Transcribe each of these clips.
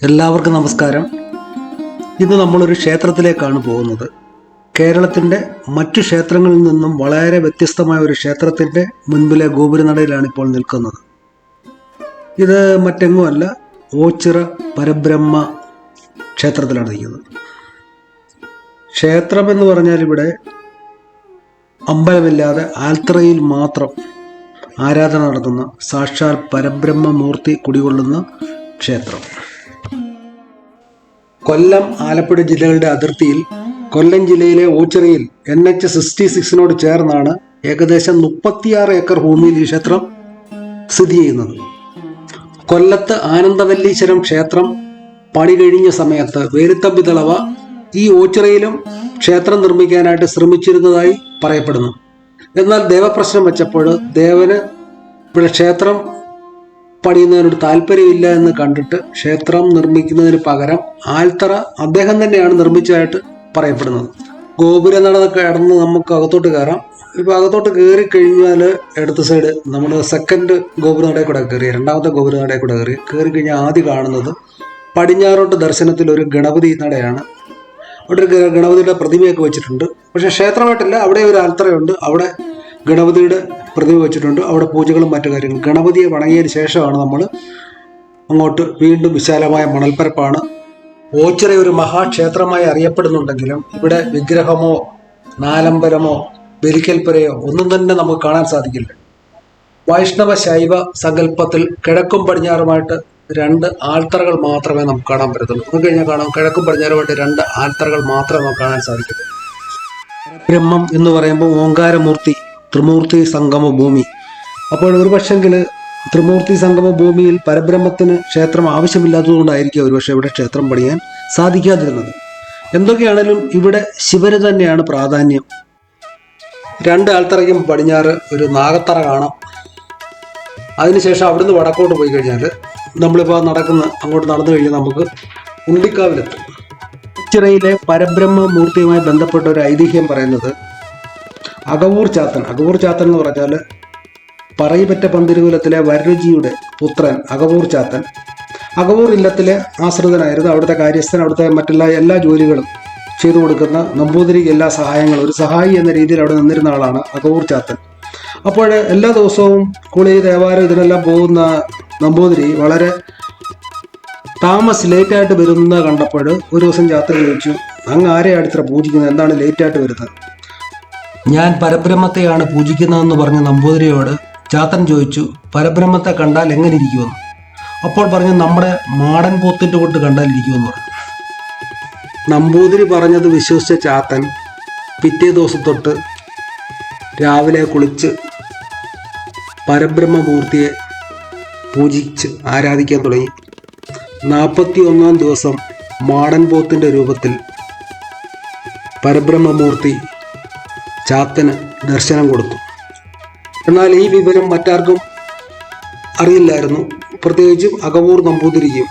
എല്ലാവർക്കും നമസ്കാരം. ഇന്ന് നമ്മളൊരു ക്ഷേത്രത്തിലേക്കാണ് പോകുന്നത്. കേരളത്തിൻ്റെ മറ്റു ക്ഷേത്രങ്ങളിൽ നിന്നും വളരെ വ്യത്യസ്തമായ ഒരു ക്ഷേത്രത്തിൻ്റെ മുൻപിലെ ഗോപുരനടയിലാണ് ഇപ്പോൾ നിൽക്കുന്നത്. ഇത് മറ്റെങ്ങുമല്ല, ഓച്ചിറ പരബ്രഹ്മ ക്ഷേത്രത്തിലാണ് നിൽക്കുന്നത്. ക്ഷേത്രം എന്ന് പറഞ്ഞാൽ ഇവിടെ അമ്പലമില്ലാതെ ആൽത്തറയിൽ മാത്രം ആരാധന നടത്തുന്ന സാക്ഷാൽ പരബ്രഹ്മമൂർത്തി കുടികൊള്ളുന്ന ക്ഷേത്രം. കൊല്ലം, ആലപ്പുഴ ജില്ലകളുടെ അതിർത്തിയിൽ കൊല്ലം ജില്ലയിലെ ഓച്ചിറയിൽ NH-66 ചേർന്നാണ് ഏകദേശം 36 ഏക്കർ ഭൂമിയിൽ ഈ ക്ഷേത്രം സ്ഥിതി ചെയ്യുന്നത്. കൊല്ലത്ത് ആനന്ദവല്ലീശ്വരം ക്ഷേത്രം പണി കഴിഞ്ഞ സമയത്ത് വേലുത്തമ്പി ദളവ ഈ ഓച്ചിറയിലും ക്ഷേത്രം നിർമ്മിക്കാനായിട്ട് ശ്രമിച്ചിരുന്നതായി പറയപ്പെടുന്നു. എന്നാൽ ദേവപ്രശ്നം വെച്ചപ്പോൾ ദേവന് ഇവിടെ ക്ഷേത്രം പണിയുന്നതിനോട് താല്പര്യമില്ല എന്ന് കണ്ടിട്ട് ക്ഷേത്രം നിർമ്മിക്കുന്നതിന് പകരം ആൽത്തറ അദ്ദേഹം തന്നെയാണ് നിർമ്മിച്ചതായിട്ട് പറയപ്പെടുന്നത്. ഗോപുരനട കടന്ന് നമുക്ക് അകത്തോട്ട് കയറാം. ഇപ്പോൾ അകത്തോട്ട് കയറി കഴിഞ്ഞാൽ ഇടത്ത് സൈഡ് നമ്മൾ സെക്കൻഡ് ഗോപുരനടയിൽ കൂടെ കയറി, രണ്ടാമത്തെ ഗോപുരനടയിൽ കൂടെ കയറി കഴിഞ്ഞാൽ ആദ്യം കാണുന്നത് പടിഞ്ഞാറോട്ട് ദർശനത്തിൽ ഒരു ഗണപതി നടയാണ്. അവിടെ ഒരു ഗണപതിയുടെ പ്രതിമയൊക്കെ വെച്ചിട്ടുണ്ട്. പക്ഷേ ക്ഷേത്രമായിട്ടില്ല, അവിടെ ഒരു ആൽത്തറയുണ്ട്. അവിടെ ഗണപതിയുടെ പ്രതിമ വെച്ചിട്ടുണ്ട്. അവിടെ പൂജകളും മറ്റു കാര്യങ്ങളും. ഗണപതിയെ വണങ്ങിയതിന് ശേഷമാണ് നമ്മൾ അങ്ങോട്ട് വീണ്ടും വിശാലമായ മണൽപ്പരപ്പാണ്. ഓച്ചിറ ഒരു മഹാക്ഷേത്രമായി അറിയപ്പെടുന്നുണ്ടെങ്കിലും ഇവിടെ വിഗ്രഹമോ നാലമ്പലമോ ബലിക്കൽപ്പുരയോ ഒന്നും തന്നെ നമുക്ക് കാണാൻ സാധിക്കില്ല. വൈഷ്ണവ ശൈവ സങ്കല്പത്തിൽ കിഴക്കും പടിഞ്ഞാറുമായിട്ട് 2 ആൽത്തറകൾ മാത്രമേ നമുക്ക് കാണാൻ പറ്റത്തുള്ളൂ. നമുക്ക് കഴിഞ്ഞാൽ കാണാം, കിഴക്കും പടിഞ്ഞാറുമായിട്ട് 2 ആൽത്തറകൾ മാത്രമേ നമുക്ക് കാണാൻ സാധിക്കുള്ളൂ. ബ്രഹ്മം എന്ന് പറയുമ്പോൾ ഓങ്കാരമൂർത്തി, ത്രിമൂർത്തി സംഗമ ഭൂമി. അപ്പോൾ ഒരു പക്ഷെങ്കിൽ ത്രിമൂർത്തി സംഗമ ഭൂമിയിൽ പരബ്രഹ്മത്തിന് ക്ഷേത്രം ആവശ്യമില്ലാത്തതുകൊണ്ടായിരിക്കും ഒരുപക്ഷെ ഇവിടെ ക്ഷേത്രം പണിയാൻ സാധിക്കാതിരുന്നത്. എന്തൊക്കെയാണെങ്കിലും ഇവിടെ ശിവന് തന്നെയാണ് പ്രാധാന്യം. 2 ആൽത്തറയ്ക്കും പടിഞ്ഞാറ് ഒരു നാഗത്തറ കാണാം. അതിനുശേഷം അവിടുന്ന് വടക്കോട്ട് പോയി കഴിഞ്ഞാൽ നമ്മളിപ്പോൾ അങ്ങോട്ട് നടന്നു കഴിഞ്ഞാൽ നമുക്ക് ഉണ്ടിക്കാവിലെത്തും. ഓച്ചിറയിലെ പരബ്രഹ്മമൂർത്തിയുമായി ബന്ധപ്പെട്ട ഒരു ഐതിഹ്യം പറയുന്നത് അകവൂർ ചാത്തൻ എന്ന് പറഞ്ഞാൽ പറയിപ്പറ്റ പന്തിരുകുലത്തിലെ വരരുചിയുടെ പുത്രൻ അകവൂർ ചാത്തൻ അകവൂർ ഇല്ലത്തിലെ ആശ്രിതനായിരുന്നു. അവിടുത്തെ കാര്യസ്ഥൻ, അവിടുത്തെ എല്ലാ ജോലികളും ചെയ്തു കൊടുക്കുന്ന നമ്പൂതിരിക്ക് എല്ലാ സഹായങ്ങളും, ഒരു സഹായി എന്ന രീതിയിൽ അവിടെ നിന്നിരുന്ന ആളാണ് അകവൂർ ചാത്തൻ. അപ്പോൾ എല്ലാ ദിവസവും കുളി, ദേവാലയം ഇതിനെല്ലാം പോകുന്ന നമ്പൂതിരി വളരെ ലേറ്റായിട്ട് വരുന്ന കണ്ടപ്പോൾ ഒരു ദിവസം ചാത്തൻ ചോദിച്ചു, അങ്ങ് ആരെയാണ് ഇത്ര പൂജിക്കുന്നത്, എന്താണ് ലേറ്റായിട്ട് വരുന്നത്? ഞാൻ പരബ്രഹ്മത്തെയാണ് പൂജിക്കുന്നതെന്ന് പറഞ്ഞ നമ്പൂതിരിയോട് ചാത്തൻ ചോദിച്ചു, പരബ്രഹ്മത്തെ കണ്ടാൽ എങ്ങനെ ഇരിക്കുമെന്ന്. അപ്പോൾ പറഞ്ഞു, നമ്മുടെ മാടൻ പോത്തിൻ്റെ കൊണ്ട് കണ്ടാൽ ഇരിക്കുമെന്ന് പറഞ്ഞു. നമ്പൂതിരി പറഞ്ഞത് വിശ്വസിച്ച ചാത്തൻ പിറ്റേ ദിവസം തൊട്ട് രാവിലെ കുളിച്ച് പരബ്രഹ്മമൂർത്തിയെ പൂജിച്ച് ആരാധിക്കാൻ തുടങ്ങി. 41-ാം ദിവസം മാടൻ പോത്തിൻ്റെ രൂപത്തിൽ പരബ്രഹ്മമൂർത്തി ചാത്തന് ദർശനം കൊടുത്തു. എന്നാൽ ഈ വിവരം മറ്റാർക്കും അറിയില്ലായിരുന്നു, പ്രത്യേകിച്ചും അകവൂർ നമ്പൂതിരിക്കും.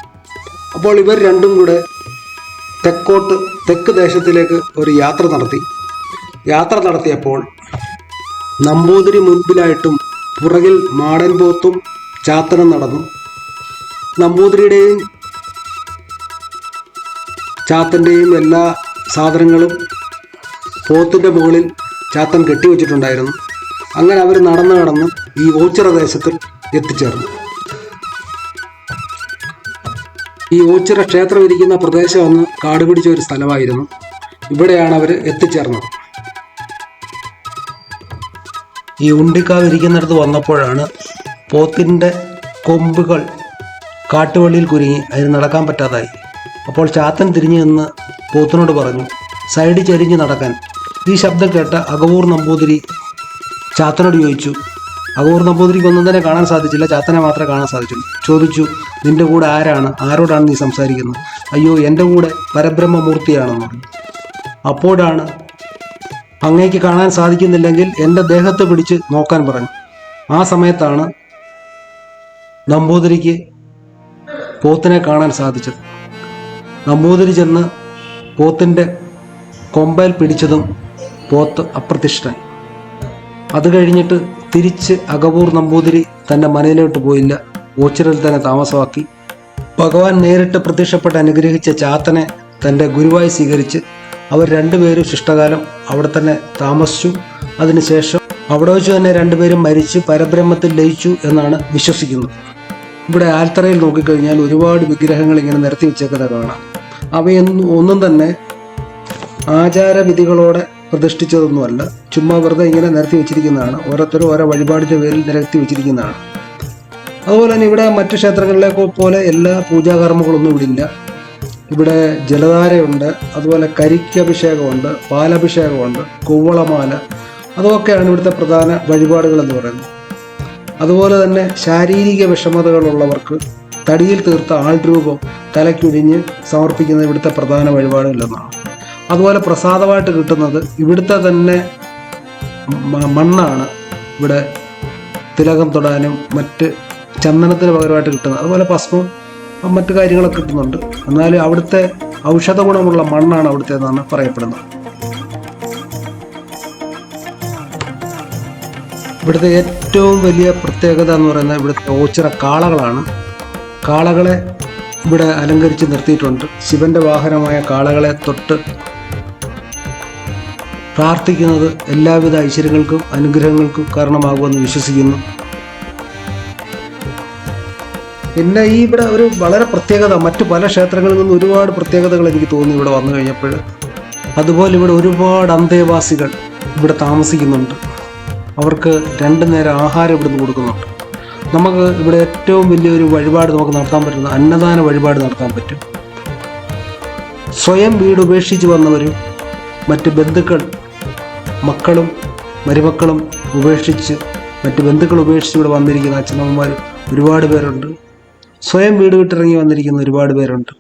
അപ്പോൾ ഇവർ രണ്ടും കൂടെ തെക്ക് ദേശത്തിലേക്ക് ഒരു യാത്ര നടത്തിയപ്പോൾ നമ്പൂതിരി മുൻപിലായിട്ടും പുറകിൽ മാടൻ പോത്തും ചാത്തനും നടന്നു. നമ്പൂതിരിയുടെയും ചാത്തൻ്റെയും എല്ലാ സാധനങ്ങളും പോത്തിൻ്റെ മുകളിൽ ചാത്തൻ കെട്ടിവെച്ചിട്ടുണ്ടായിരുന്നു. അങ്ങനെ അവർ നടന്ന് ഈ ഓച്ചിറ ദേശത്തിൽ എത്തിച്ചേർന്നു. ഈ ഓച്ചിറ ക്ഷേത്രം ഇരിക്കുന്ന പ്രദേശം ഒന്ന് കാട് പിടിച്ച ഒരു സ്ഥലമായിരുന്നു. ഇവിടെയാണ് അവർ എത്തിച്ചേർന്നത്. ഈ ഉണ്ടിക്കാവ് ഇരിക്കുന്നിടത്ത് വന്നപ്പോഴാണ് പോത്തിൻ്റെ കൊമ്പുകൾ കാട്ടുവള്ളിയിൽ കുരുങ്ങി അതിന് നടക്കാൻ പറ്റാതായി. അപ്പോൾ ചാത്തൻ തിരിഞ്ഞു നിന്ന് പോത്തിനോട് പറഞ്ഞു, സൈഡിൽ ചരിഞ്ഞ് നടക്കാൻ. ഈ ശബ്ദം കേട്ട അകവൂർ നമ്പൂതിരി ചാത്തനോട് ചോദിച്ചു. അകവൂർ നമ്പൂതിരിക്ക് ഒന്നും തന്നെ കാണാൻ സാധിച്ചില്ല, ചാത്തനെ മാത്രമേ കാണാൻ സാധിച്ചുള്ളൂ. ചോദിച്ചു, നിന്റെ കൂടെ ആരോടാണ് നീ സംസാരിക്കുന്നത്? അയ്യോ, എൻ്റെ കൂടെ പരബ്രഹ്മമൂർത്തിയാണെന്ന് പറഞ്ഞു. അപ്പോഴാണ്, അങ്ങേക്ക് കാണാൻ സാധിക്കുന്നില്ലെങ്കിൽ എൻ്റെ ദേഹത്ത് പിടിച്ച് നോക്കാൻ പറഞ്ഞു. ആ സമയത്താണ് നമ്പൂതിരിക്ക് പോത്തിനെ കാണാൻ സാധിച്ചത്. നമ്പൂതിരി ചെന്ന് പോത്തിൻ്റെ കൊമ്പയിൽ പിടിച്ചതും പോത്ത് അപ്രത്യക്ഷനായി. അത് കഴിഞ്ഞിട്ട് തിരിച്ച് അകവൂർ നമ്പൂതിരി തൻ്റെ മനയിലോട്ട് പോയില്ല, ഓച്ചിറയിൽ തന്നെ താമസമാക്കി. ഭഗവാൻ നേരിട്ട് പ്രത്യക്ഷപ്പെട്ട് അനുഗ്രഹിച്ച ചാത്തനെ തൻ്റെ ഗുരുവായി സ്വീകരിച്ച് അവർ രണ്ടുപേരും ശിഷ്ടകാലം അവിടെ തന്നെ താമസിച്ചു. അതിനുശേഷം അവിടെ വെച്ച് തന്നെ രണ്ടുപേരും മരിച്ച് പരബ്രഹ്മത്തിൽ ലയിച്ചു എന്നാണ് വിശ്വസിക്കുന്നത്. ഇവിടെ ആൽത്തറയിൽ നോക്കിക്കഴിഞ്ഞാൽ ഒരുപാട് വിഗ്രഹങ്ങൾ ഇങ്ങനെ നിരത്തി വെച്ചേക്കുന്നത് കാണാം. അവയൊന്നും തന്നെ ആചാരവിധികളോടെ പ്രതിഷ്ഠിച്ചതൊന്നുമല്ല, ചുമ്മാ വെറുതെ ഇങ്ങനെ നിരത്തി വെച്ചിരിക്കുന്നതാണ്. ഓരോരുത്തരും ഓരോ വഴിപാടിൻ്റെ പേരിൽ നിരത്തി വെച്ചിരിക്കുന്നതാണ്. അതുപോലെ തന്നെ ഇവിടെ മറ്റു ക്ഷേത്രങ്ങളിലേക്ക് പോലെ എല്ലാ പൂജാകർമ്മങ്ങളൊന്നും ഇവിടെ ഇല്ല. ഇവിടെ ജലധാരയുണ്ട്, അതുപോലെ കരിക്കഭിഷേകമുണ്ട്, പാലഭിഷേകമുണ്ട്, കൂവളമാല, അതൊക്കെയാണ് ഇവിടുത്തെ പ്രധാന വഴിപാടുകൾ എന്ന് പറയുന്നത്. അതുപോലെ തന്നെ ശാരീരിക വിഷമതകളുള്ളവർക്ക് തടിയിൽ തീർത്ത ആൾരൂപം തലയ്ക്കുഴിഞ്ഞ് സമർപ്പിക്കുന്നത് ഇവിടുത്തെ പ്രധാന വഴിപാടുകളെന്നാണ്. അതുപോലെ പ്രസാദമായിട്ട് കിട്ടുന്നത് ഇവിടുത്തെ തന്നെ മണ്ണാണ്. ഇവിടെ തിലകം തൊടാനും മറ്റ് ചന്ദനത്തിന് പകരമായിട്ട് കിട്ടുന്നത്. അതുപോലെ ഭസ്മം മറ്റു കാര്യങ്ങളൊക്കെ കിട്ടുന്നുണ്ട്. എന്നാലും അവിടുത്തെ ഔഷധ ഗുണമുള്ള മണ്ണാണ് അവിടുത്തെ എന്നാണ് പറയപ്പെടുന്നത്. ഇവിടുത്തെ ഏറ്റവും വലിയ പ്രത്യേകത എന്ന് പറയുന്നത് ഇവിടുത്തെ ഓച്ചിറ കാളകളാണ്. കാളകളെ ഇവിടെ അലങ്കരിച്ച് നിർത്തിയിട്ടുണ്ട്. ശിവന്റെ വാഹനമായ കാളകളെ തൊട്ട് പ്രാർത്ഥിക്കുന്നത് എല്ലാവിധ ഐശ്വര്യങ്ങൾക്കും അനുഗ്രഹങ്ങൾക്കും കാരണമാകുമെന്ന് വിശ്വസിക്കുന്നു. പിന്നെ ഈ ഇവിടെ ഒരു വളരെ പ്രത്യേകത, മറ്റു പല ക്ഷേത്രങ്ങളിൽ നിന്ന് ഒരുപാട് പ്രത്യേകതകൾ എനിക്ക് തോന്നി ഇവിടെ വന്നു കഴിഞ്ഞപ്പോൾ. അതുപോലെ ഇവിടെ ഒരുപാട് അന്തേവാസികൾ ഇവിടെ താമസിക്കുന്നുണ്ട്. അവർക്ക് 2 നേരം ആഹാരം ഇവിടുന്ന് കൊടുക്കുന്നുണ്ട്. നമുക്ക് ഇവിടെ ഏറ്റവും വലിയൊരു വഴിപാട് നമുക്ക് നടത്താൻ പറ്റുന്ന അന്നദാന വഴിപാട് നടത്താൻ പറ്റും. സ്വയം വീട് ഉപേക്ഷിച്ച് വന്നവരും മറ്റ് ബന്ധുക്കൾ, മക്കളും മരുമക്കളും ഉപേക്ഷിച്ച് മറ്റ് ബന്ധുക്കൾ ഉപേക്ഷിച്ച് ഇവിടെ വന്നിരിക്കുന്ന അച്ഛനമ്മമാർ ഒരുപാട് പേരുണ്ട്. സ്വയം വീട് വിട്ടിറങ്ങി വന്നിരിക്കുന്ന ഒരുപാട് പേരുണ്ട്.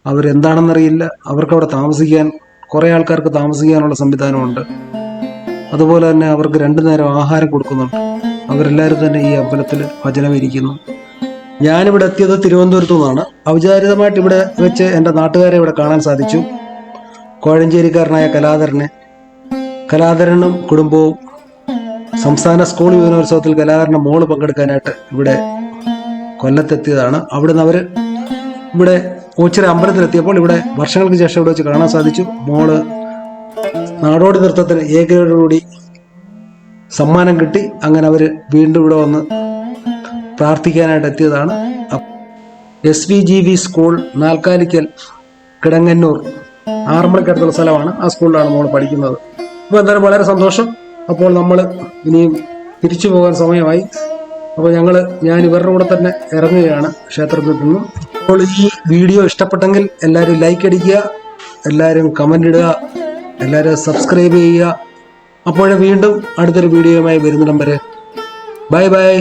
അവരെന്താണെന്നറിയില്ല. അവർക്കവിടെ താമസിക്കാൻ, കുറേ ആൾക്കാർക്ക് താമസിക്കാനുള്ള സംവിധാനമുണ്ട്. അതുപോലെ തന്നെ അവർക്ക് 2 നേരം ആഹാരം കൊടുക്കുന്നുണ്ട്. അവരെല്ലാവരും തന്നെ ഈ അമ്പലത്തിൽ ഭജനം ഇരിക്കുന്നു. ഞാനിവിടെ എത്തിയത് തിരുവനന്തപുരത്തു നിന്നാണ്. ഔചാരികമായിട്ട് ഇവിടെ വെച്ച് എൻ്റെ നാട്ടുകാരെ ഇവിടെ കാണാൻ സാധിച്ചു. കോഴഞ്ചേരിക്കാരനായ കലാധരനും കുടുംബവും സംസ്ഥാന സ്കൂൾ യുവജനോത്സവത്തിൽ കലാധരൻ്റെ മോള് പങ്കെടുക്കാനായിട്ട് ഇവിടെ കൊല്ലത്തെത്തിയതാണ്. അവിടുന്ന് അവർ ഇവിടെ ഓച്ചിറ അമ്പലത്തിലെത്തിയപ്പോൾ ഇവിടെ വർഷങ്ങൾക്ക് ശേഷം ഇവിടെ വെച്ച് കാണാൻ സാധിച്ചു. മോള് നാടോടി നൃത്തത്തിന് ഏകയോടുകൂടി സമ്മാനം കിട്ടി. അങ്ങനെ അവർ വീണ്ടും ഇവിടെ വന്ന് പ്രാർത്ഥിക്കാനായിട്ട് എത്തിയതാണ്. SVGV സ്കൂൾ നാൽക്കാലിക്കൽ കിടങ്ങന്നൂർ 6 മണിക്കടുത്തുള്ള സ്ഥലമാണ്. ആ സ്കൂളിലാണ് മോൾ പഠിക്കുന്നത്. അപ്പോൾ എന്തായാലും വളരെ സന്തോഷം. അപ്പോൾ നമ്മൾ ഇനിയും തിരിച്ചു പോകാൻ സമയമായി. അപ്പോൾ ഞാൻ ഇവരുടെ കൂടെ തന്നെ ഇറങ്ങുകയാണ് ക്ഷേത്രത്തിൽ നിന്നും. അപ്പോൾ ഈ വീഡിയോ ഇഷ്ടപ്പെട്ടെങ്കിൽ എല്ലാവരും ലൈക്ക് അടിക്കുക, എല്ലാവരും കമൻ്റ് ഇടുക, എല്ലാവരും സബ്സ്ക്രൈബ് ചെയ്യുക. അപ്പോൾ വീണ്ടും അടുത്തൊരു വീഡിയോയുമായി വരുന്നിടം വരെ ബൈ ബൈ.